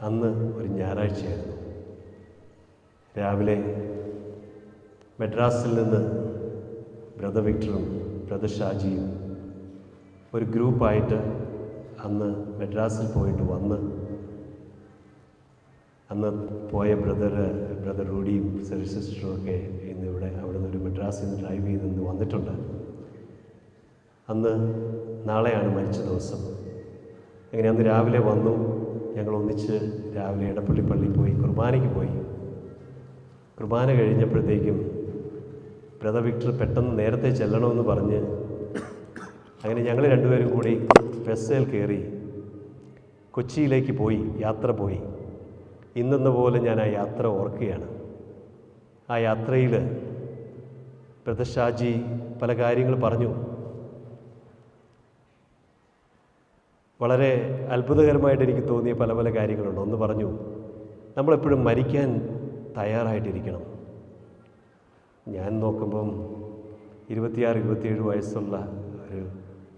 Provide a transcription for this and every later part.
അന്ന് ഒരു ഞായറാഴ്ചയായിരുന്നു. രാവിലെ മദ്രാസിൽ നിന്ന് ബ്രദർ വിക്ടറും ബ്രദർ ഷാജിയും ഒരു ഗ്രൂപ്പായിട്ട് അന്ന് മദ്രാസിൽ പോയിട്ട് വന്ന്, അന്ന് പോയ ബ്രദർ റൂഡിയും സിസ്റ്ററും ഒക്കെ ഇന്നിവിടെ അവിടെ നിന്ന് ഒരു മദ്രാസിൽ നിന്ന് ഡ്രൈവ് ചെയ്ത് നിന്ന് വന്നിട്ടുണ്ട്. അന്ന് നാളെയാണ് മരിച്ച ദിവസം. അങ്ങനെ അന്ന് രാവിലെ വന്നു. ഞങ്ങൾ ഒന്നിച്ച് രാവിലെ എടപ്പള്ളി പള്ളിയിൽ പോയി കുർബാനയ്ക്ക് പോയി. കുർബാന കഴിഞ്ഞപ്പോഴത്തേക്കും ബ്രദർ വിക്ടർ പെട്ടെന്ന് നേരത്തെ ചെല്ലണമെന്ന് പറഞ്ഞ് അങ്ങനെ ഞങ്ങൾ രണ്ടുപേരും കൂടി ബസ്സിൽ കയറി കൊച്ചിയിലേക്ക് പോയി. യാത്ര പോയി. ഇന്നെന്ന പോലെ ഞാൻ ആ യാത്ര ഓർക്കുകയാണ്. ആ യാത്രയിൽ ബ്രദർ ഷാജി പല കാര്യങ്ങൾ പറഞ്ഞു. വളരെ അത്ഭുതകരമായിട്ട് എനിക്ക് തോന്നിയ പല പല കാര്യങ്ങളുണ്ട്. ഒന്ന് പറഞ്ഞു, നമ്മളെപ്പോഴും മരിക്കാൻ തയ്യാറായിട്ടിരിക്കണം. ഞാൻ നോക്കുമ്പം 26-27 വയസ്സുള്ള ഒരു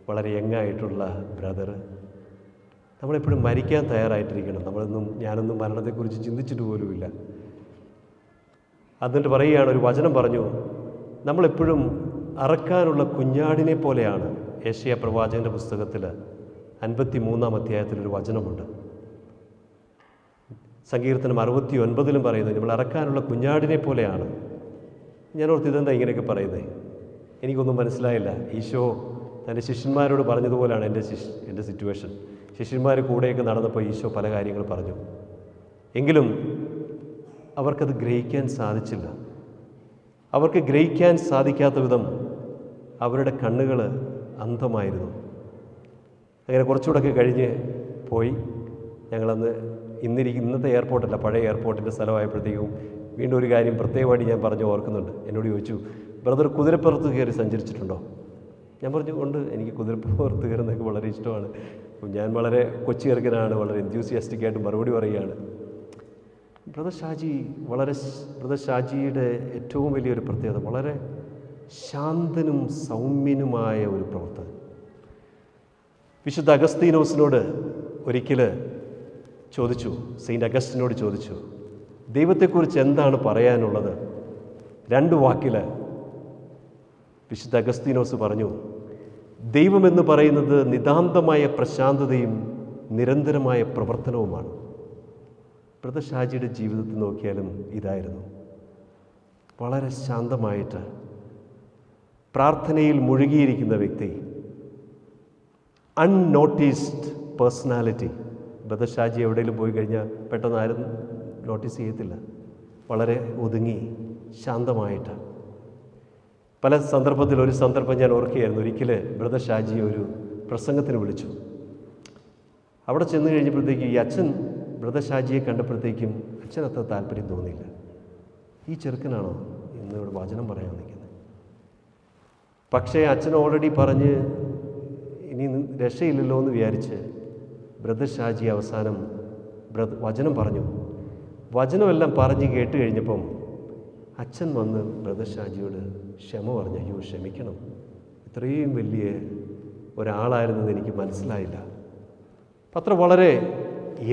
വളരെ യങ്ങായിട്ടുള്ള ബ്രദർ, നമ്മളെപ്പോഴും മരിക്കാൻ തയ്യാറായിട്ടിരിക്കണം. ഞാനൊന്നും മരണത്തെക്കുറിച്ച് ചിന്തിച്ചിട്ട് പോലുമില്ല. എന്നിട്ട് പറയുകയാണ്, ഒരു വചനം പറഞ്ഞു, നമ്മളെപ്പോഴും അറക്കാനുള്ള കുഞ്ഞാടിനെ പോലെയാണ്. യെശയ്യാ പ്രവാചകൻ്റെ പുസ്തകത്തിൽ 53-ാം അധ്യായത്തിലൊരു വചനമുണ്ട്. സങ്കീർത്തനം 69-ലും പറയുന്നത് നമ്മൾ അറക്കാനുള്ള കുഞ്ഞാടിനെ പോലെയാണ്. ഞാൻ ഓർത്ത് ഇതെന്താ ഇങ്ങനെയൊക്കെ പറയുന്നത്? എനിക്കൊന്നും മനസ്സിലായില്ല. ഈശോ തൻ്റെ ശിഷ്യന്മാരോട് പറഞ്ഞതുപോലെയാണ് എൻ്റെ സിറ്റുവേഷൻ. ശിഷ്യന്മാർ കൂടെയൊക്കെ നടന്നപ്പോൾ ഈശോ പല കാര്യങ്ങൾ പറഞ്ഞു. എങ്കിലും അവർക്കത് ഗ്രഹിക്കാൻ സാധിച്ചില്ല. അവർക്ക് ഗ്രഹിക്കാൻ സാധിക്കാത്ത വിധം അവരുടെ കണ്ണുകൾ അന്ധമായിരുന്നു. അങ്ങനെ കുറച്ചുകൂടെയൊക്കെ കഴിഞ്ഞ് പോയി. ഞങ്ങളന്ന് ഇന്നത്തെ എയർപോർട്ടല്ല, പഴയ എയർപോർട്ടിൻ്റെ സ്ഥലമായപ്പോഴത്തേക്കും വീണ്ടും ഒരു കാര്യം പ്രത്യേകമായിട്ട് ഞാൻ പറഞ്ഞു ഓർക്കുന്നുണ്ട്. എന്നോട് ചോദിച്ചു, ബ്രദർ കുതിരപ്പുറത്ത് കയറി സഞ്ചരിച്ചിട്ടുണ്ടോ? ഞാൻ പറഞ്ഞു, ഉണ്ട്, എനിക്ക് കുതിരപ്പുറത്ത് കയറുന്നതൊക്കെ വളരെ ഇഷ്ടമാണ്. ഞാൻ വളരെ കൊച്ചു ചെറുക്കനാണ്, വളരെ എൻത്യൂസിയാസ്റ്റിക്കായിട്ട് മറുപടി പറയുകയാണ്. ബ്രദർ ഷാജിയുടെ ഏറ്റവും വലിയൊരു പ്രത്യേകത വളരെ ശാന്തനും സൗമ്യനുമായ ഒരു പ്രവർത്തനം. വിശുദ്ധ അഗസ്തീനോസിനോട് ഒരിക്കൽ ചോദിച്ചു, സെയിൻറ്റ് അഗസ്റ്റിനോട് ചോദിച്ചു, ദൈവത്തെക്കുറിച്ച് എന്താണ് പറയാനുള്ളത്? 2 വാക്കിൽ വിശുദ്ധ അഗസ്തീനോസ് പറഞ്ഞു, ദൈവമെന്ന് പറയുന്നത് നിതാന്തമായ പ്രശാന്തതയും നിരന്തരമായ പ്രവർത്തനവുമാണ്. ബ്രദർ ഷാജിയുടെ ജീവിതത്തിൽ നോക്കിയാലും ഇതായിരുന്നു. വളരെ ശാന്തമായിട്ട് പ്രാർത്ഥനയിൽ മുഴുകിയിരിക്കുന്ന വ്യക്തി, അൺനോട്ടീസ്ഡ് പേഴ്സണാലിറ്റി. ബ്രദർ ഷാജി എവിടെയെങ്കിലും പോയി കഴിഞ്ഞാൽ പെട്ടെന്ന് ആരും നോട്ടീസ് ചെയ്യത്തില്ല. വളരെ ഒതുങ്ങി ശാന്തമായിട്ട്. പല സന്ദർഭത്തിൽ ഒരു സന്ദർഭം ഞാൻ ഓർക്കുകയായിരുന്നു. ഒരിക്കൽ ബ്രദർ ഷാജി ഒരു പ്രസംഗത്തിന് വിളിച്ചു. അവിടെ ചെന്ന് കഴിഞ്ഞപ്പോഴത്തേക്കും ഈ അച്ഛൻ ബ്രദർ ഷാജിയെ കണ്ടപ്പോഴത്തേക്കും അച്ഛനത്ര താല്പര്യം തോന്നിയില്ല. ഈ ചെറുക്കനാണോ ഇന്ന് ഇവിടെ വചനം പറയാൻ നിൽക്കുന്നത്? പക്ഷേ അച്ഛൻ ഓൾറെഡി പറഞ്ഞ് ഇനി രക്ഷയില്ലല്ലോ എന്ന് വിചാരിച്ച് ബ്രദർ ഷാജി അവസാനം വചനം പറഞ്ഞു. വചനമെല്ലാം പറഞ്ഞ് കേട്ട് കഴിഞ്ഞപ്പം അച്ഛൻ വന്ന് ബ്രദർ ഷാജിയോട് ക്ഷമ പറഞ്ഞു. അയ്യോ, ക്ഷമിക്കണം, ഇത്രയും വലിയ ഒരാളായിരുന്നത് എനിക്ക് മനസ്സിലായില്ല. അത്ര വളരെ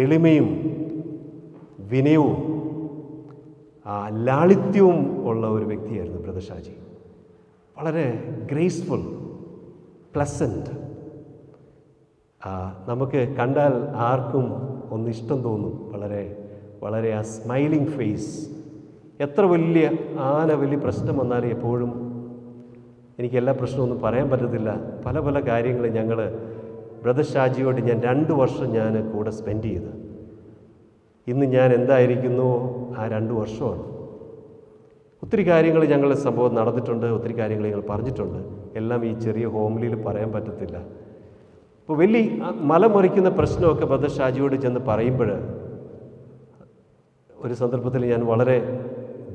എളിമയും വിനയവും ലാളിത്യവും ഉള്ള ഒരു വ്യക്തിയായിരുന്നു ബ്രദർ ഷാജി. വളരെ ഗ്രേസ്ഫുൾ, പ്ലസൻറ്റ്. നമുക്ക് കണ്ടാൽ ആർക്കും ഒന്ന് ഇഷ്ടം തോന്നും. വളരെ ആ സ്മൈലിംഗ് ഫേസ്. എത്ര വലിയ പ്രശ്നം വന്നാലും എപ്പോഴും എനിക്ക് എല്ലാ പ്രശ്നമൊന്നും പറയാൻ പറ്റത്തില്ല. പല കാര്യങ്ങൾ ഞങ്ങൾ ബ്രദർ ഷാജിയോട് ഞാൻ 2 വർഷം ഞാൻ കൂടെ സ്പെൻഡ് ചെയ്ത്. ഇന്ന് ഞാൻ എന്തായിരിക്കുന്നു ആ 2 വർഷമാണ്. ഒത്തിരി കാര്യങ്ങൾ ഞങ്ങളുടെ സംഭവം നടന്നിട്ടുണ്ട്, ഒത്തിരി കാര്യങ്ങൾ ഞങ്ങൾ പറഞ്ഞിട്ടുണ്ട്. എല്ലാം ഈ ചെറിയ ഹോംലിയിൽ പറയാൻ പറ്റത്തില്ല. ഇപ്പോൾ വലിയ മലമറിക്കുന്ന പ്രശ്നമൊക്കെ ബ്രദർ ഷാജിയോട് ചെന്ന് പറയുമ്പോൾ ഒരു സന്ദർഭത്തിൽ ഞാൻ വളരെ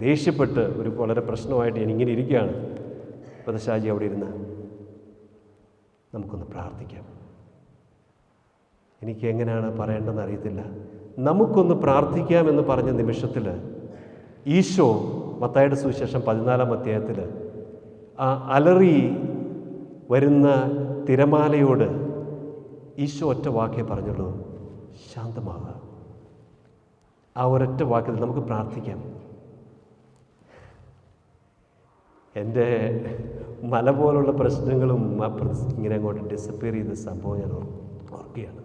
ദേഷ്യപ്പെട്ട് വളരെ പ്രശ്നമായിട്ട് ഞാനിങ്ങനെ ഇരിക്കുകയാണ്. ബ്രദർ ഷാജി അവിടെ ഇരുന്ന്, നമുക്കൊന്ന് പ്രാർത്ഥിക്കാം. എനിക്ക് എങ്ങനെയാണ് പറയേണ്ടതെന്ന് അറിയത്തില്ല. നമുക്കൊന്ന് പ്രാർത്ഥിക്കാമെന്ന് പറഞ്ഞ നിമിഷത്തിൽ ഈശോ മത്തായിയുടെ സുവിശേഷം 14-ാം അധ്യായത്തിൽ ആ അലറി വരുന്ന തിരമാലയോട് ഈശോ ഒറ്റ വാക്കേ പറഞ്ഞുള്ളൂ, ശാന്തമാകുക. ആ ഒരൊറ്റ വാക്കിൽ നമുക്ക് പ്രാർത്ഥിക്കാം. എൻ്റെ മല പോലുള്ള പ്രശ്നങ്ങളും ഇങ്ങനെ അങ്ങോട്ട് ഡിസപ്പിയർ ചെയ്ത സംഭവം ഞാൻ ഓർക്കുകയാണ്.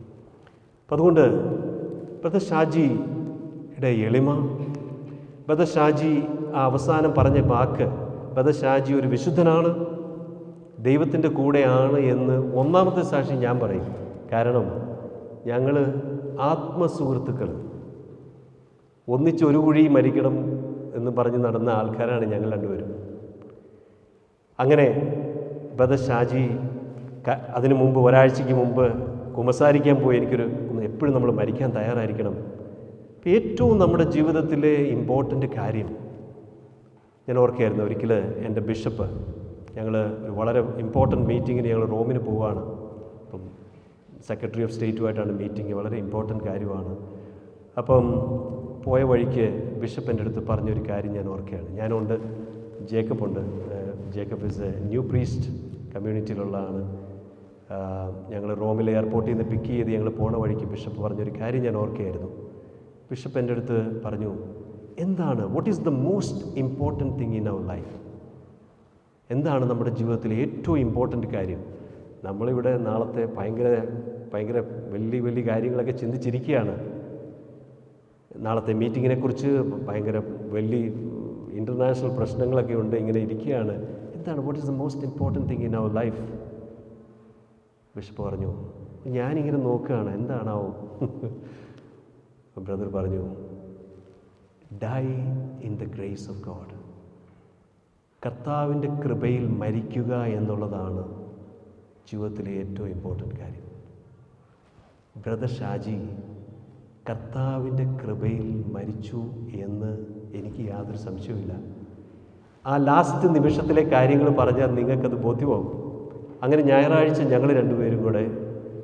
അപ്പം അതുകൊണ്ട് ബ്രദർ ഷാജിയുടെ എളിമ, ബ്രദർ ഷാജി ആ അവസാനം പറഞ്ഞ വാക്ക്, ബ്രദർ ഷാജി ഒരു വിശുദ്ധനാണ്, ദൈവത്തിൻ്റെ കൂടെയാണ് എന്ന് ഒന്നാമത്തെ സാക്ഷി ഞാൻ പറയും. കാരണം ഞങ്ങൾ ആത്മസുഹൃത്തുക്കൾ, ഒന്നിച്ചൊരു കുഴി മരിക്കണം എന്ന് പറഞ്ഞ് നടന്ന ആൾക്കാരാണ് ഞങ്ങൾ രണ്ടുപേരും. അങ്ങനെ ബ്രദർ ഷാജി അതിനു മുമ്പ് ഒരാഴ്ചയ്ക്ക് മുമ്പ് കുമ്പസാരിക്കാൻ പോയി. എപ്പോഴും നമ്മൾ മരിക്കാൻ തയ്യാറായിരിക്കണം. ഏറ്റവും നമ്മുടെ ജീവിതത്തിലെ ഇമ്പോർട്ടൻ്റ് കാര്യം ഞാൻ ഓർക്കുകയായിരുന്നു. ഒരിക്കൽ എൻ്റെ ബിഷപ്പ്, ഞങ്ങൾ ഒരു വളരെ ഇമ്പോർട്ടൻ്റ് മീറ്റിങ്ങിന് ഞങ്ങൾ റോമിന് പോവുകയാണ്. അപ്പം സെക്രട്ടറി ഓഫ് സ്റ്റേറ്റുമായിട്ടാണ് മീറ്റിംഗ്, വളരെ ഇമ്പോർട്ടൻ്റ് കാര്യമാണ്. അപ്പം പോയ വഴിക്ക് ബിഷപ്പ് എൻ്റെ അടുത്ത് പറഞ്ഞൊരു കാര്യം ഞാൻ ഓർക്കുകയാണ്. ഞാനുണ്ട്, ജേക്കബുണ്ട്. Jacob is a new priest കമ്മ്യൂണിറ്റിയിലുള്ളതാണ്. ഞങ്ങൾ റോമിലെ എയർപോർട്ടിൽ നിന്ന് പിക്ക് ചെയ്ത് ഞങ്ങൾ പോണ വഴിക്ക് ബിഷപ്പ് പറഞ്ഞൊരു കാര്യം ഞാൻ ഓർക്കുകയായിരുന്നു. ബിഷപ്പ് എൻ്റെ അടുത്ത് പറഞ്ഞു, what is the most important thing in our life? എന്താണ് നമ്മുടെ ജീവിതത്തിലെ ഏറ്റവും ഇമ്പോർട്ടൻ്റ് കാര്യം? നമ്മളിവിടെ നാളത്തെ ഭയങ്കര വലിയ കാര്യങ്ങളൊക്കെ ചിന്തിച്ചിരിക്കുകയാണ്. നാളത്തെ മീറ്റിങ്ങിനെക്കുറിച്ച് ഭയങ്കര വലിയ ഇൻ്റർനാഷണൽ പ്രശ്നങ്ങളൊക്കെ ഉണ്ട്, ഇങ്ങനെ ഇരിക്കുകയാണ്. What is the most important thing in our life? Bishop പറഞ്ഞു. ഞാനിങ്ങനെ നോക്കുകയാണ്, എന്താണാവോ? ബ്രദർ പറഞ്ഞു, die in the grace of God. കർത്താവിൻ്റെ കൃപയിൽ മരിക്കുക എന്നുള്ളതാണ് ജീവിതത്തിലെ ഏറ്റവും ഇമ്പോർട്ടൻ്റ് കാര്യം. ബ്രദർ ഷാജി കർത്താവിൻ്റെ കൃപയിൽ മരിച്ചു എന്ന് എനിക്ക് യാതൊരു സംശയവുമില്ല. ആ ലാസ്റ്റ് നിമിഷത്തിലെ കാര്യങ്ങൾ പറഞ്ഞാൽ നിങ്ങൾക്കത് ബോധ്യമാവും. അങ്ങനെ ഞായറാഴ്ച ഞങ്ങൾ രണ്ടുപേരും കൂടെ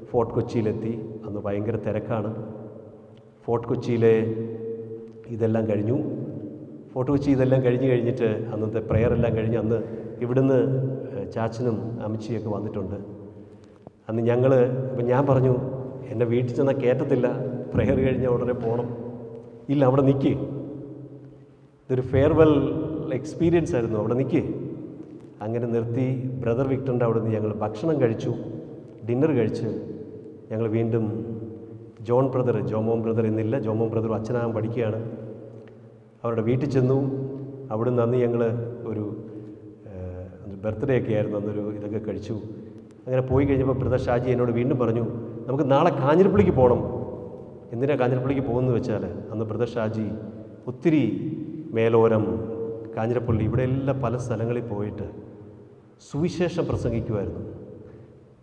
ഫോർട്ട് കൊച്ചിയിലെത്തി. അന്ന് ഭയങ്കര തിരക്കാണ്. ഫോർട്ട് കൊച്ചിയിലെ ഇതെല്ലാം കഴിഞ്ഞു. ഫോർട്ട് കൊച്ചി ഇതെല്ലാം കഴിഞ്ഞിട്ട് അന്നത്തെ പ്രെയറെല്ലാം കഴിഞ്ഞ് അന്ന് ഇവിടുന്ന് ചാച്ചനും അമ്മച്ചിയൊക്കെ വന്നിട്ടുണ്ട്. അന്ന് ഇപ്പം ഞാൻ പറഞ്ഞു, എന്നെ വീട്ടിൽ ചെന്നാൽ കയറ്റത്തില്ല, പ്രെയർ കഴിഞ്ഞാൽ ഉടനെ പോകണം. ഇല്ല, അവിടെ നിൽക്ക്, ഇതൊരു ഫെയർവെൽ എക്സ്പീരിയൻസ് ആയിരുന്നു, അവിടെ നിൽക്ക്. അങ്ങനെ നിർത്തി. ബ്രദർ വിക്ടറിൻ്റെ അവിടെ നിന്ന് ഞങ്ങൾ ഭക്ഷണം കഴിച്ചു, ഡിന്നർ കഴിച്ച് ഞങ്ങൾ വീണ്ടും ജോമോൻ ബ്രദർ ഇന്നില്ല, ജോമോൻ ബ്രദറും അച്ഛനാകാൻ പഠിക്കുകയാണ്, അവരുടെ വീട്ടിൽ ചെന്നു. അവിടുന്ന് അന്ന് ഞങ്ങൾ ഒരു ബർത്ത്ഡേ ഒക്കെ ആയിരുന്നു, അന്നൊരു ഇതൊക്കെ കഴിച്ചു. അങ്ങനെ പോയി കഴിഞ്ഞപ്പോൾ ബ്രദർ ഷാജി എന്നോട് വീണ്ടും പറഞ്ഞു, നമുക്ക് നാളെ കാഞ്ഞിരപ്പള്ളിക്ക് പോകണം. എന്തിനാണ് കാഞ്ഞിരപ്പള്ളിക്ക് പോകുന്നത് വെച്ചാൽ, അന്ന് ബ്രദർ ഷാജി ഒത്തിരി മേലോരം, കാഞ്ഞിരപ്പള്ളി, ഇവിടെ എല്ലാം പല സ്ഥലങ്ങളിൽ പോയിട്ട് സുവിശേഷം പ്രസംഗിക്കുമായിരുന്നു.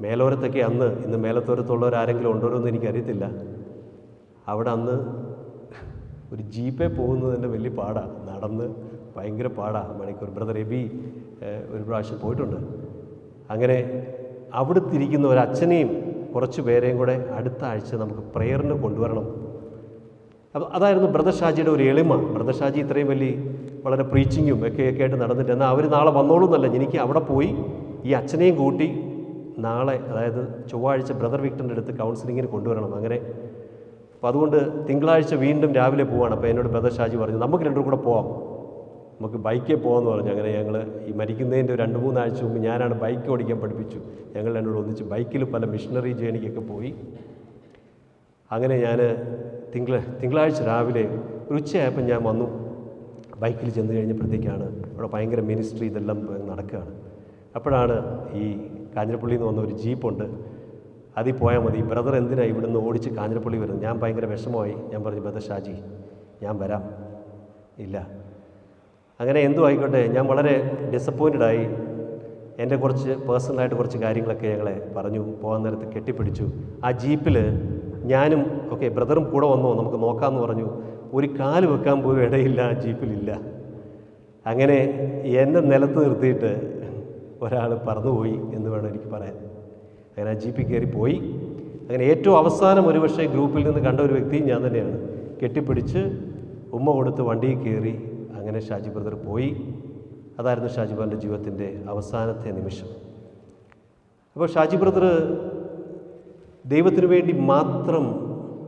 മേലോരത്തൊക്കെ ഇന്ന് മേലത്തോരത്തുള്ളവരാരെങ്കിലും ഉണ്ടോ എന്ന് എനിക്കറിയത്തില്ല. അവിടെ അന്ന് ഒരു ജീപ്പേ പോകുന്നത് തന്നെ വലിയ പാടാണ്, നടന്ന് ഭയങ്കര പാടാണ്, മണിക്കൂർ. ബ്രദർ എബി ഒരു പ്രാവശ്യം പോയിട്ടുണ്ട്. അങ്ങനെ അവിടുത്തെ ഇരിക്കുന്ന ഒരച്ഛനെയും കുറച്ച് പേരെയും കൂടെ അടുത്ത ആഴ്ച നമുക്ക് പ്രെയറിന് കൊണ്ടുവരണം. അപ്പോൾ അതായിരുന്നു ബ്രദർ ഷാജിയുടെ ഒരു എളിമ. ബ്രദർ ഷാജി ഇത്രയും വളരെ പ്രീച്ചിങ്ങും ഒക്കെ ആയിട്ട് നടന്നിട്ട്, എന്നാൽ അവർ നാളെ വന്നോളൂ എന്നല്ല, എനിക്ക് അവിടെ പോയി ഈ അച്ഛനെയും കൂട്ടി നാളെ, അതായത് ചൊവ്വാഴ്ച ബ്രദർ വിക്ടറിൻ്റെ അടുത്ത് കൗൺസിലിങ്ങിന് കൊണ്ടുവരണം. അങ്ങനെ അപ്പോൾ അതുകൊണ്ട് തിങ്കളാഴ്ച വീണ്ടും രാവിലെ പോവാണ്. അപ്പോൾ എന്നോട് ബ്രദർ ഷാജി പറഞ്ഞു, നമുക്ക് രണ്ടും കൂടെ പോവാം, നമുക്ക് ബൈക്കിൽ പോകാമെന്ന് പറഞ്ഞു. അങ്ങനെ ഞങ്ങൾ ഈ മരിക്കുന്നതിൻ്റെ 2-3 ആഴ്ച മുമ്പ് ഞാനാണ് ബൈക്ക് ഓടിക്കാൻ പഠിപ്പിച്ചു. ഞങ്ങൾ രണ്ടുകൂടെ ഒന്നിച്ച് ബൈക്കിൽ പല മിഷണറി ജേണിക്കൊക്കെ പോയി. അങ്ങനെ ഞാൻ തിങ്കളാഴ്ച രാവിലെ ഒരു ഉച്ചയായപ്പോൾ ഞാൻ വന്നു. ബൈക്കിൽ ചെന്ന് കഴിഞ്ഞപ്പോഴത്തേക്കാണ് അവിടെ ഭയങ്കര മിനിസ്ട്രി ഇതെല്ലാം നടക്കുകയാണ്. അപ്പോഴാണ് ഈ കാഞ്ഞിരപ്പള്ളിയിൽ നിന്ന് വന്ന ഒരു ജീപ്പുണ്ട്, അതിൽ പോയാൽ മതി, ബ്രദർ എന്തിനാണ് ഇവിടുന്ന് ഓടിച്ച് കാഞ്ഞിരപ്പള്ളി വരുന്നത്? ഞാൻ ഭയങ്കര വിഷമമായി. ഞാൻ പറഞ്ഞു, ബ്രദർ ഷാജി ഞാൻ വരാം. ഇല്ല. അങ്ങനെ എന്തോ ആയിക്കോട്ടെ, ഞാൻ വളരെ ഡിസപ്പോയിൻറ്റഡായി. എൻ്റെ പേഴ്സണലായിട്ട് കുറച്ച് കാര്യങ്ങളൊക്കെ ഞങ്ങളെ പറഞ്ഞു. പോകാൻ നേരത്ത് കെട്ടിപ്പിടിച്ചു. ആ ജീപ്പിൽ ഞാനും ബ്രദറും കൂടെ വന്നോ, നമുക്ക് നോക്കാമെന്ന് പറഞ്ഞു. ഒരു കാല് വെക്കാൻ പോലും ഇടയില്ല, ആ ജീപ്പിലില്ല. അങ്ങനെ എന്നെ നിലത്ത് നിർത്തിയിട്ട് ഒരാൾ പറന്നുപോയി എന്ന് വേണം എനിക്ക് പറയാൻ. അങ്ങനെ ആ ജീപ്പിൽ കയറി പോയി. അങ്ങനെ ഏറ്റവും അവസാനം ഒരുപക്ഷെ ഗ്രൂപ്പിൽ നിന്ന് കണ്ട ഒരു വ്യക്തി ഞാൻ തന്നെയാണ്. കെട്ടിപ്പിടിച്ച് ഉമ്മ കൊടുത്ത് വണ്ടിയിൽ കയറി. അങ്ങനെ ഷാജി ബ്രദർ പോയി. അതായിരുന്നു ഷാജി ബ്രദറിൻ്റെ ജീവിതത്തിൻ്റെ അവസാനത്തെ നിമിഷം. അപ്പോൾ ഷാജി ബ്രദർ ദൈവത്തിനു വേണ്ടി മാത്രം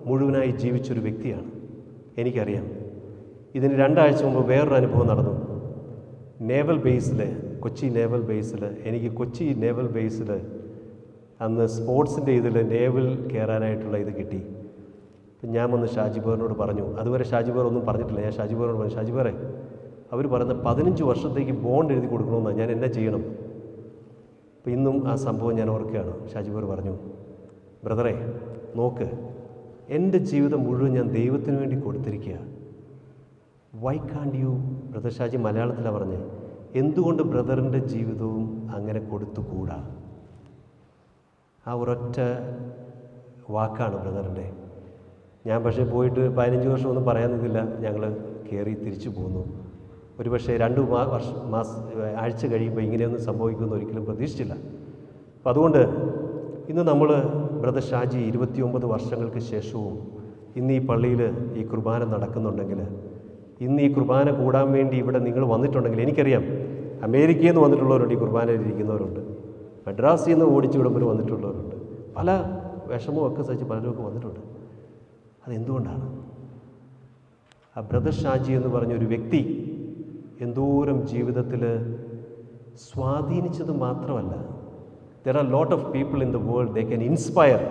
മുഴുവനായി ജീവിച്ചൊരു വ്യക്തിയാണ്. എനിക്കറിയാം. ഇതിന് 2 ആഴ്ച മുമ്പ് വേറൊരു അനുഭവം നടന്നു. നേവൽ ബേസിൽ, കൊച്ചി നേവൽ ബേസിൽ, എനിക്ക് കൊച്ചി നേവൽ ബേസിൽ അന്ന് സ്പോർട്സിൻ്റെ ഇതിൽ നേവൽ കയറാനായിട്ടുള്ള ഇത് കിട്ടി. അപ്പം ഞാൻ വന്ന് ഷാജിബോറിനോട് പറഞ്ഞു. അതുവരെ ഷാജിബോർ ഒന്നും പറഞ്ഞിട്ടില്ല. ഞാൻ ഷാജിബോറിനോട് പറഞ്ഞു, ഷാജിബോറെ, അവർ പറയുന്ന 15 വർഷത്തേക്ക് ബോണ്ട് എഴുതി കൊടുക്കണമെന്നാണ്, ഞാൻ എന്നാ ചെയ്യണം? അപ്പം ഇന്നും ആ സംഭവം ഞാൻ ഓർക്കുകയാണ്. ഷാജിബോർ പറഞ്ഞു, ബ്രദറെ നോക്ക്, എൻ്റെ ജീവിതം മുഴുവൻ ഞാൻ ദൈവത്തിന് വേണ്ടി കൊടുത്തിരിക്കുക. Why can't you, brother Shaji മലയാളത്തിലാണ് പറഞ്ഞത്, എന്തുകൊണ്ട് ബ്രദറിൻ്റെ ജീവിതവും അങ്ങനെ കൊടുത്തുകൂടാ? ആ ഒരൊറ്റ വാക്കാണ് ബ്രദറിൻ്റെ. ഞാൻ പക്ഷേ പോയിട്ട് 15 വർഷം ഒന്നും പറയാൻ നിന്നില്ല. ഞങ്ങൾ കയറി തിരിച്ചു പോന്നു. ഒരു പക്ഷേ 2 ആഴ്ച കഴിയുമ്പോൾ ഇങ്ങനെയൊന്നും സംഭവിക്കുമെന്ന് ഒരിക്കലും പ്രതീക്ഷിച്ചില്ല. അപ്പം അതുകൊണ്ട് ഇന്ന് നമ്മൾ ബ്രദർ ഷാജി 29 വർഷങ്ങൾക്ക് ശേഷവും ഇന്ന് ഈ പള്ളിയിൽ ഈ കുർബാന നടക്കുന്നുണ്ടെങ്കിൽ, ഇന്ന് ഈ കുർബാന കൂടാൻ വേണ്ടി ഇവിടെ നിങ്ങൾ വന്നിട്ടുണ്ടെങ്കിൽ, എനിക്കറിയാം അമേരിക്കയിൽ നിന്ന് വന്നിട്ടുള്ളവരുണ്ട്, ഈ കുർബാനയിൽ ഇരിക്കുന്നവരുണ്ട്, മദ്രാസിൽ നിന്ന് ഓടിച്ചു വിടുമ്പോൾ വന്നിട്ടുള്ളവരുണ്ട്, പല വിഷമവും ഒക്കെ സഹിച്ച് പലരുമൊക്കെ വന്നിട്ടുണ്ട്. അതെന്തുകൊണ്ടാണ്? ആ ബ്രദർ ഷാജി എന്ന് പറഞ്ഞൊരു വ്യക്തി എന്തോരം ജീവിതത്തിൽ സ്വാധീനിച്ചത് മാത്രമല്ല, there are a lot of people in the world they can inspire.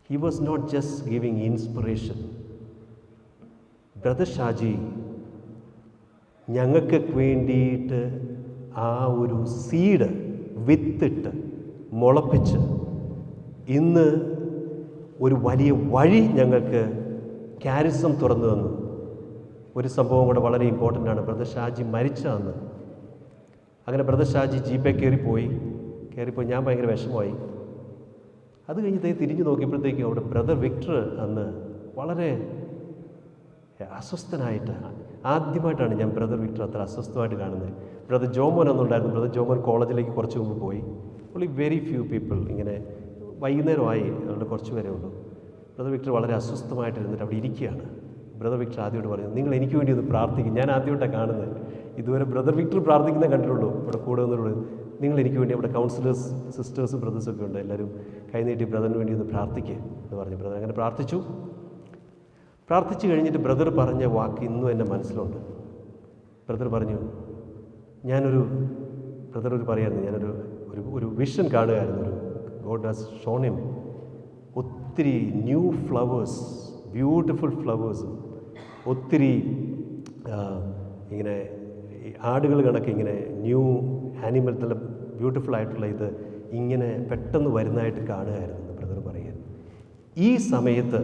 He was not just giving inspiration. Brother Shaji ഞങ്ങൾക്ക് വേണ്ടിയിട്ട് ആ ഒരു സീഡ് വിത്തിട്ട് മുളപ്പിച്ച് ഇന്ന് ഒരു വലിയ വഴി ഞങ്ങൾക്ക് ക്യാരിസം തുറന്നു തന്നു. ഒരു സംഭവം കൂടെ വളരെ ഇമ്പോർട്ടൻ്റ് ആണ്. ബ്രദർ ഷാജി മരിച്ച അന്ന്, അങ്ങനെ ബ്രദർ ഷാജി ജീപ്പേ കയറിപ്പോയി ഞാൻ ഭയങ്കര വിഷമമായി. അത് കഴിഞ്ഞ് തിരിഞ്ഞു നോക്കിയപ്പോഴത്തേക്കും അവിടെ ബ്രദർ വിക്ടർ അന്ന് വളരെ അസ്വസ്ഥനായിട്ട്, ആദ്യമായിട്ടാണ് ഞാൻ ബ്രദർ വിക്ടർ അത്ര അസ്വസ്ഥമായിട്ട് കാണുന്നത്. ബ്രദർ ജോമോൻ ഒന്നുണ്ടായിരുന്നു. ബ്രദർ ജോമോൻ കോളേജിലേക്ക് കുറച്ച് മുമ്പ് പോയി. ഓൺലി വെരി ഫ്യൂ പീപ്പിൾ, ഇങ്ങനെ വൈകുന്നേരമായി, അതുകൊണ്ട് കുറച്ച് പേരേ ഉള്ളൂ. ബ്രദർ വിക്ടർ വളരെ അസ്വസ്ഥമായിട്ടിരുന്നിട്ട് അവിടെ ഇരിക്കുകയാണ്. ബ്രദർ വിക്ടർ ആദ്യമായിട്ട് പറഞ്ഞു, നിങ്ങൾ എനിക്ക് വേണ്ടി ഒന്ന് പ്രാർത്ഥിക്കും. ഞാൻ ആദ്യമായിട്ടാണ് കാണുന്നത്. ഇതുവരെ ബ്രദർ വിക്ടർ പ്രാർത്ഥിക്കുന്ന കണ്ടിട്ടുള്ളൂ. ഇവിടെ കൂടെ വന്നിട്ടുള്ളൂ. നിങ്ങൾ എനിക്ക് വേണ്ടി, അവിടെ കൗൺസിലേഴ്സ് സിസ്റ്റേഴ്സും ബ്രദേഴ്സൊക്കെ ഉണ്ട്, എല്ലാവരും കൈനീട്ടി ബ്രദറിന് വേണ്ടി ഒന്ന് പ്രാർത്ഥിക്കുക എന്ന് പറഞ്ഞു. ബ്രദർ അങ്ങനെ പ്രാർത്ഥിച്ചു കഴിഞ്ഞിട്ട് ബ്രദർ പറഞ്ഞ വാക്ക് ഇന്നും എൻ്റെ മനസ്സിലുണ്ട്. ബ്രദർ പറഞ്ഞു, ബ്രദർ പറയായിരുന്നു, ഞാനൊരു വിഷൻ കാണുകയായിരുന്നു. ഗോഡ് ഹാസ് ഷോൺ ഹിം ഒത്തിരി ന്യൂ ഫ്ലവേഴ്സ്, ബ്യൂട്ടിഫുൾ ഫ്ലവേഴ്സ്, ഒത്തിരി ഇങ്ങനെ ആടുകൾ കണക്ക് ഇങ്ങനെ ന്യൂ ആനിമൽ, നല്ല ബ്യൂട്ടിഫുൾ ആയിട്ടുള്ള ഇത് ഇങ്ങനെ പെട്ടെന്ന് വരുന്നതായിട്ട് കാണുകയായിരുന്നു ബ്രദർ പറയുമായിരുന്നു. ഈ സമയത്ത്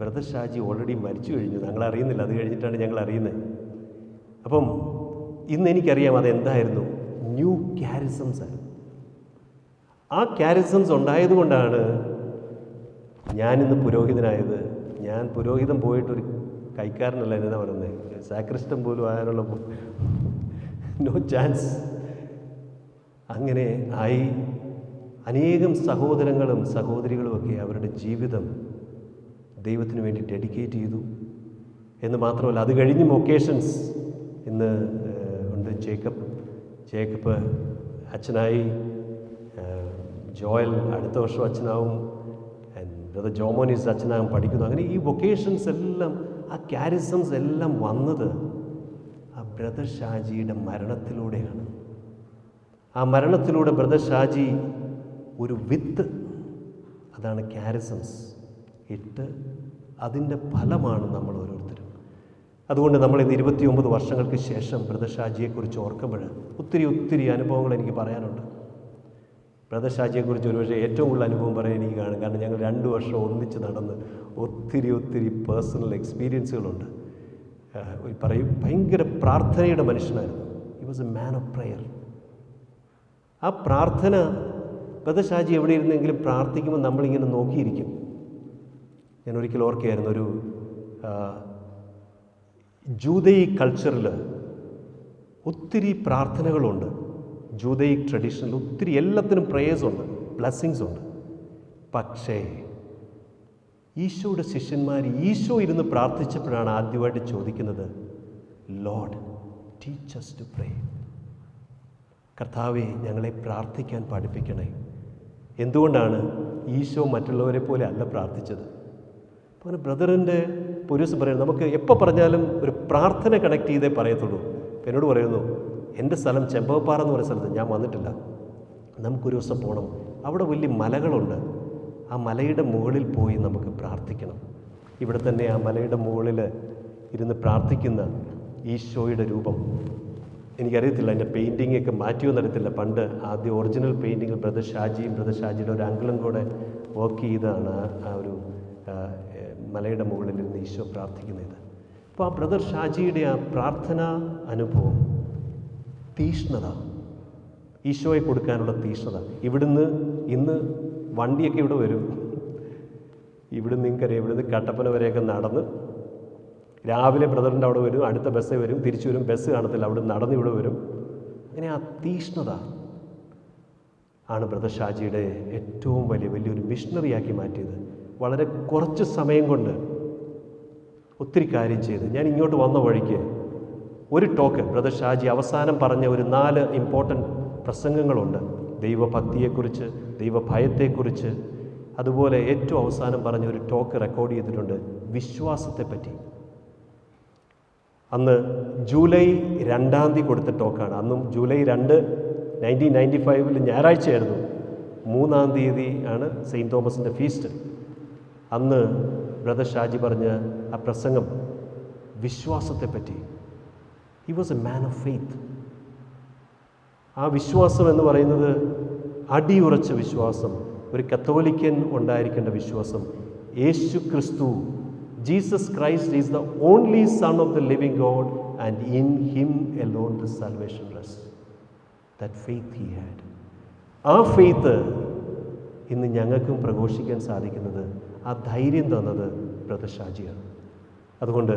ബ്രദർ ഷാജി ഓൾറെഡി മരിച്ചു കഴിഞ്ഞു. ഞങ്ങൾ അറിയുന്നില്ല, അത് കഴിഞ്ഞിട്ടാണ് ഞങ്ങൾ അറിയുന്നത്. അപ്പം ഇന്ന് എനിക്കറിയാം അതെന്തായിരുന്നു, ന്യൂ ക്യാരിസംസ് ആയിരുന്നു. ആ ക്യാരിസംസ് ഉണ്ടായതുകൊണ്ടാണ് ഞാനിന്ന് പുരോഹിതനായത്. ഞാൻ പുരോഹിതം പോയിട്ടൊരു കൈക്കാരനല്ല, എന്നാ പറയുന്നത്, സാക്രിസ്റ്റൻ പോലും ആകാനുള്ള നോ ചാൻസ്. അങ്ങനെ ആയി അനേകം സഹോദരങ്ങളും സഹോദരികളുമൊക്കെ അവരുടെ ജീവിതം ദൈവത്തിന് വേണ്ടി ഡെഡിക്കേറ്റ് ചെയ്തു എന്ന് മാത്രമല്ല, അത് കഴിഞ്ഞും ഒക്കേഷൻസ് ഇന്ന് ഉണ്ട്. ജേക്കബ് അച്ഛനായി, ജോയൽ അടുത്ത വർഷം അച്ഛനാവും, ബ്രദർ ജോമോനീസ് അച്ഛനാകും, പഠിക്കുന്നു. അങ്ങനെ ഈ വൊക്കേഷൻസ് എല്ലാം, ആ ക്യാരിസംസ് എല്ലാം വന്നത് ആ ബ്രദർ ഷാജിയുടെ മരണത്തിലൂടെയാണ്. ആ മരണത്തിലൂടെ ബ്രദർ ഷാജി ഒരു വിത്ത്, അതാണ് ക്യാരിസംസ് ഇട്ട്, അതിൻ്റെ ഫലമാണ് നമ്മൾ ഓരോരുത്തരും. അതുകൊണ്ട് നമ്മളിന്ന് 29 വർഷങ്ങൾക്ക് ശേഷം ബ്രദർ ഷാജിയെക്കുറിച്ച് ഓർക്കുമ്പോൾ ഒത്തിരി അനുഭവങ്ങൾ എനിക്ക് പറയാനുണ്ട്. ബ്രദർ ഷാജിയെക്കുറിച്ച് ഒരുപക്ഷെ ഏറ്റവും കൂടുതൽ അനുഭവം പറയാൻ എനിക്ക് കാണും. കാരണം ഞങ്ങൾ 2 വർഷം ഒന്നിച്ച് നടന്ന് ഒത്തിരി പേഴ്സണൽ എക്സ്പീരിയൻസുകളുണ്ട്. ഭയങ്കര പ്രാർത്ഥനയുടെ മനുഷ്യനായിരുന്നു. He was a man of prayer. ആ പ്രാർത്ഥന, ബ്രദർ ഷാജി എവിടെ ഇരുന്നെങ്കിലും പ്രാർത്ഥിക്കുമ്പോൾ നമ്മളിങ്ങനെ നോക്കിയിരിക്കും. ഞാൻ ഒരിക്കൽ ഓർക്കുകയായിരുന്നു, ഒരു ജൂതയിക് കൾച്ചറിൽ ഒത്തിരി പ്രാർത്ഥനകളുണ്ട്. ജൂതയിക് ട്രഡീഷനിൽ ഒത്തിരി, എല്ലാത്തിനും പ്രേയേഴ്സ് ഉണ്ട്, ബ്ലെസ്സിങ്സ് ഉണ്ട്. പക്ഷേ ഈശോയുടെ ശിഷ്യന്മാർ ഈശോ ഇരുന്ന് പ്രാർത്ഥിച്ചപ്പോഴാണ് ആദ്യമായിട്ട് ചോദിക്കുന്നത്, Lord teach us to pray. കർത്താവെ, ഞങ്ങളെ പ്രാർത്ഥിക്കാൻ പഠിപ്പിക്കണേ. എന്തുകൊണ്ടാണ്? ഈശോ മറ്റുള്ളവരെ പോലെ അല്ല പ്രാർത്ഥിച്ചത്. അങ്ങനെ ബ്രദറിൻ്റെ പോലീസ് പറയുന്നത് നമുക്ക് എപ്പോൾ പറഞ്ഞാലും ഒരു പ്രാർത്ഥന കണക്ട് ചെയ്തേ പറയത്തുള്ളൂ. അപ്പം എന്നോട് പറയുന്നു, എൻ്റെ സ്ഥലം ചെമ്പകപ്പാറ എന്ന് പറയുന്ന സ്ഥലത്ത് ഞാൻ വന്നിട്ടില്ല, നമുക്കൊരു ദിവസം പോകണം, അവിടെ വലിയ മലകളുണ്ട്, ആ മലയുടെ മുകളിൽ പോയി നമുക്ക് പ്രാർത്ഥിക്കണം. ഇവിടെ തന്നെ ആ മലയുടെ മുകളിൽ ഇരുന്ന് പ്രാർത്ഥിക്കുന്ന ഈശോയുടെ രൂപം എനിക്കറിയത്തില്ല, അതിൻ്റെ പെയിൻറ്റിങ്ങൊക്കെ മാറ്റിയോ എന്നറിയത്തില്ല. പണ്ട് ആദ്യം ഒറിജിനൽ പെയിൻറ്റിങ് ബ്രദർ ഷാജിയുടെ ഒരു അങ്കിളും കൂടെ വർക്ക് ചെയ്താണ് ആ ഒരു മലയുടെ മുകളിലിരുന്ന് ഈശോ പ്രാർത്ഥിക്കുന്നത്. അപ്പോൾ ആ ബ്രദർ ഷാജിയുടെ ആ പ്രാർത്ഥനാ അനുഭവം, തീഷ്ണത, ഈശോയെ കൊടുക്കാനുള്ള തീഷ്ണത. ഇവിടുന്ന് ഇന്ന് വണ്ടിയൊക്കെ ഇവിടെ വരും, ഇവിടുന്ന് നിങ്ങൾക്കറിയാം, ഇവിടുന്ന് കട്ടപ്പന വരെയൊക്കെ നടന്ന് രാവിലെ ബ്രദറിൻ്റെ അവിടെ വരും, അടുത്ത ബസ്സേ വരും, തിരിച്ചു വരും, ബസ് കാണത്തില്ല, അവിടെ നടന്ന് ഇവിടെ വരും. അങ്ങനെ ആ തീഷ്ണത ആണ് ബ്രദർ ഷാജിയുടെ ഏറ്റവും വലിയൊരു മിഷണറിയാക്കി മാറ്റിയത്. വളരെ കുറച്ച് സമയം കൊണ്ട് ഒത്തിരി കാര്യം ചെയ്ത്. ഞാൻ ഇങ്ങോട്ട് വന്ന വഴിക്ക് ഒരു ടോക്ക് ബ്രദർ ഷാജി അവസാനം പറഞ്ഞ ഒരു 4 ഇമ്പോർട്ടൻറ്റ് പ്രസംഗങ്ങളുണ്ട്. ദൈവഭക്തിയെക്കുറിച്ച്, ദൈവഭയത്തെക്കുറിച്ച്, അതുപോലെ ഏറ്റവും അവസാനം പറഞ്ഞ ഒരു ടോക്ക് റെക്കോർഡ് ചെയ്തിട്ടുണ്ട് വിശ്വാസത്തെപ്പറ്റി. അന്ന് ജൂലൈ 2 കൊടുത്ത ടോക്കാണ്. അന്നും ജൂലൈ 2, 1995 ഞായറാഴ്ചയായിരുന്നു. 3 ആണ് സെയിൻറ്റ് തോമസിൻ്റെ ഫീസ്റ്റ്. അന്ന് ബ്രദർ ഷാജി പറഞ്ഞ ആ പ്രസംഗം വിശ്വാസത്തെപ്പറ്റി. He was a man of faith. ആ വിശ്വാസം എന്ന് പറയുന്നത് അടിയുറച്ച വിശ്വാസം, ഒരു കത്തോലിക്കൻ ഉണ്ടായിരിക്കേണ്ട വിശ്വാസം. Yeshu Kristu, Jesus Christ is the only son of the living God and in him alone the salvation rest. That faith he had. ആ ഫെയ്ത്ത് ഇന്ന് ഞങ്ങൾക്കും പ്രഘോഷിക്കാൻ സാധിക്കുന്നത്, ആ ധൈര്യം തന്നത് ബ്രദർ ഷാജിയാണ്. അതുകൊണ്ട്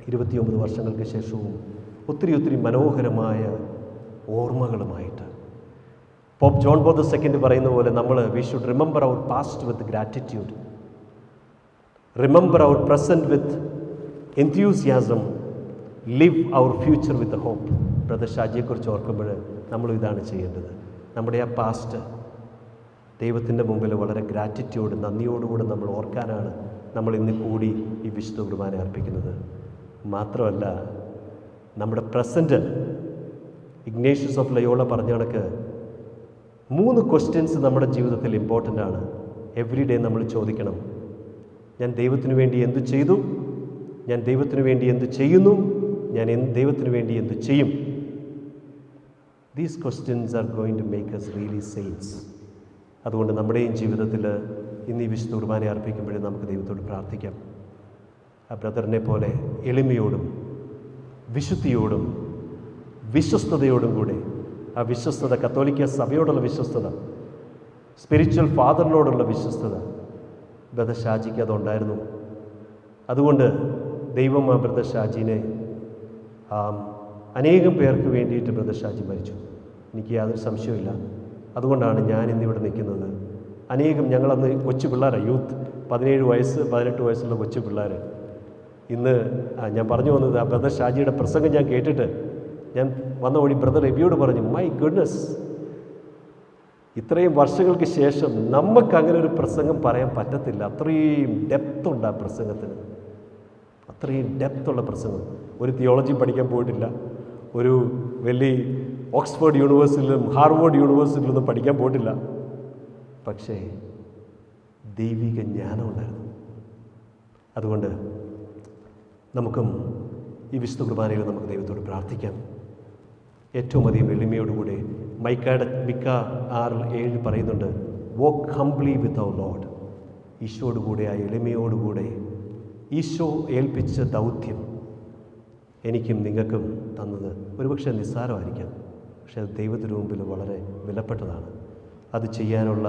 29 വർഷങ്ങൾക്ക് ശേഷവും ഒത്തിരി മനോഹരമായ ഓർമ്മകളുമായിട്ട് പോപ്പ് ജോൺ പോൾ II പറയുന്ന പോലെ we should remember our past with gratitude, remember our present with enthusiasm, live our future with hope. Brother ഷാജിയെക്കുറിച്ച് ഓർക്കുമ്പോൾ നമ്മളും ഇതാണ് ചെയ്യേണ്ടത്. നമ്മുടെ ആ പാസ്റ്റ് ദൈവത്തിൻ്റെ മുമ്പിൽ വളരെ ഗ്രാറ്റിറ്റ്യൂഡ്, നന്ദിയോടുകൂടെ നമ്മൾ ഓർക്കാനാണ് നമ്മൾ ഇന്ന് കൂടി ഈ വിശുദ്ധ കുർബാന അർപ്പിക്കുന്നത്. മാത്രമല്ല, നമ്മുടെ പ്രസൻറ്റ് ഇഗ്നേഷ്യസ് ഓഫ് ലയോള പറഞ്ഞ കണക്ക് 3 ക്വസ്റ്റ്യൻസ് നമ്മുടെ ജീവിതത്തിൽ ഇമ്പോർട്ടൻ്റ് ആണ്. എവറി ഡേ നമ്മൾ ചോദിക്കണം, ഞാൻ ദൈവത്തിനു വേണ്ടി എന്തു ചെയ്തു, ഞാൻ ദൈവത്തിനു വേണ്ടി എന്തു ചെയ്യുന്നു, ഞാൻ ദൈവത്തിനു വേണ്ടി എന്തു ചെയ്യും. These questions are going to make us really saints. അതുകൊണ്ട് നമ്മുടെയും ജീവിതത്തിൽ ഇന്ന് ഈ വിശുദ്ധ കുർബാന അർപ്പിക്കുമ്പോഴേ നമുക്ക് ദൈവത്തോട് പ്രാർത്ഥിക്കാം. ആ ബ്രദറിനെ പോലെ എളിമയോടും വിശുദ്ധിയോടും വിശ്വസ്തയോടും കൂടെ, ആ വിശ്വസ്തത, കത്തോലിക്ക സഭയോടുള്ള വിശ്വസ്തത, സ്പിരിച്വൽ ഫാദറിനോടുള്ള വിശ്വസ്തത ബ്രദർ ഷാജിക്ക് അതുണ്ടായിരുന്നു. അതുകൊണ്ട് ദൈവം ആ ബ്രദർ ഷാജിനെ, അനേകം പേർക്ക് വേണ്ടിയിട്ട് ബ്രദർ ഷാജി മരിച്ചു, എനിക്ക് യാതൊരു സംശയമില്ല. അതുകൊണ്ടാണ് ഞാൻ ഇന്നിവിടെ നിൽക്കുന്നത്. അനേകം ഞങ്ങളന്ന് കൊച്ചു പിള്ളേരാണ്, യൂത്ത്, 17 വയസ്സ് 18 വയസ്സുള്ള കൊച്ചു പിള്ളേർ. ഇന്ന് ഞാൻ പറഞ്ഞു വന്നത്, ആ ബ്രദർ ഷാജിയുടെ പ്രസംഗം ഞാൻ കേട്ടിട്ട് ഞാൻ വന്ന വഴി ബ്രദർ എബിയോട് പറഞ്ഞു, മൈ ഗുഡ്നസ്, ഇത്രയും വർഷങ്ങൾക്ക് ശേഷം നമുക്കങ്ങനെ ഒരു പ്രസംഗം പറയാൻ പറ്റത്തില്ല. അത്രയും ഡെപ്തുണ്ട് ആ പ്രസംഗത്തിന്, അത്രയും ഡെപ്തുള്ള പ്രസംഗം. ഒരു തിയോളജി പഠിക്കാൻ പോയിട്ടില്ല, ഒരു വലിയ ഓക്സ്ഫോർഡ് യൂണിവേഴ്സിറ്റിയിലും ഹാർവേഡ് യൂണിവേഴ്സിറ്റിയിലൊന്നും പഠിക്കാൻ പോയിട്ടില്ല. പക്ഷേ ദൈവിക ജ്ഞാനം ഉണ്ടായിരുന്നു. അതുകൊണ്ട് നമുക്കും ഈ വിശുദ്ധ കുർബാനയിൽ നമുക്ക് ദൈവത്തോട് പ്രാർത്ഥിക്കാം. ഏറ്റവും അധികം എളിമയോടുകൂടെ മിക്ക 6:7 പറയുന്നുണ്ട്, walk humbly with our Lord. ഈശോയോടുകൂടെ, ആ എളിമയോടുകൂടെ ഈശോ ഏൽപ്പിച്ച ദൗത്യം എനിക്കും നിങ്ങൾക്കും തന്നത് ഒരുപക്ഷെ നിസ്സാരമായിരിക്കാം, പക്ഷേ അത് ദൈവത്തിന് മുമ്പിൽ വളരെ വിലപ്പെട്ടതാണ്. അത് ചെയ്യാനുള്ള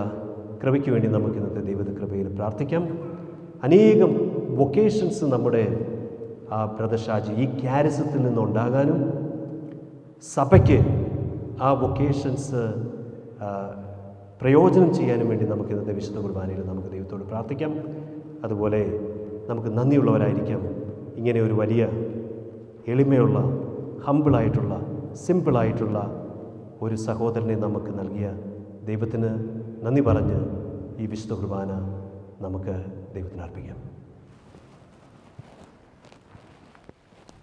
കൃപയ്ക്ക് വേണ്ടി നമുക്ക് ഇന്നത്തെ ദൈവത്തെ കൃപയിൽ പ്രാർത്ഥിക്കാം. അനേകം വൊക്കേഷൻസ് നമ്മുടെ ആ ബ്രദർ ഷാജി ഈ ക്യാരിസത്തിൽ നിന്നുണ്ടാകാനും സഭയ്ക്ക് ആ വൊക്കേഷൻസ് പ്രയോജനം ചെയ്യാനും വേണ്ടി നമുക്ക് ഇന്നത്തെ വിശുദ്ധ കുർബാനയിൽ നമുക്ക് ദൈവത്തോട് പ്രാർത്ഥിക്കാം. അതുപോലെ നമുക്ക് നന്ദിയുള്ളവരായിരിക്കാം. ഇങ്ങനെ ഒരു വലിയ എളിമയുള്ള, ഹമ്പിളായിട്ടുള്ള, സിമ്പിളായിട്ടുള്ള ഒരു സഹോദരനെ നമുക്ക് നൽകിയ ദൈവത്തിന് നന്ദി പറഞ്ഞ് ഈ വിശുദ്ധ കുർബാന നമുക്ക് ദൈവത്തിന് അർപ്പിക്കാം.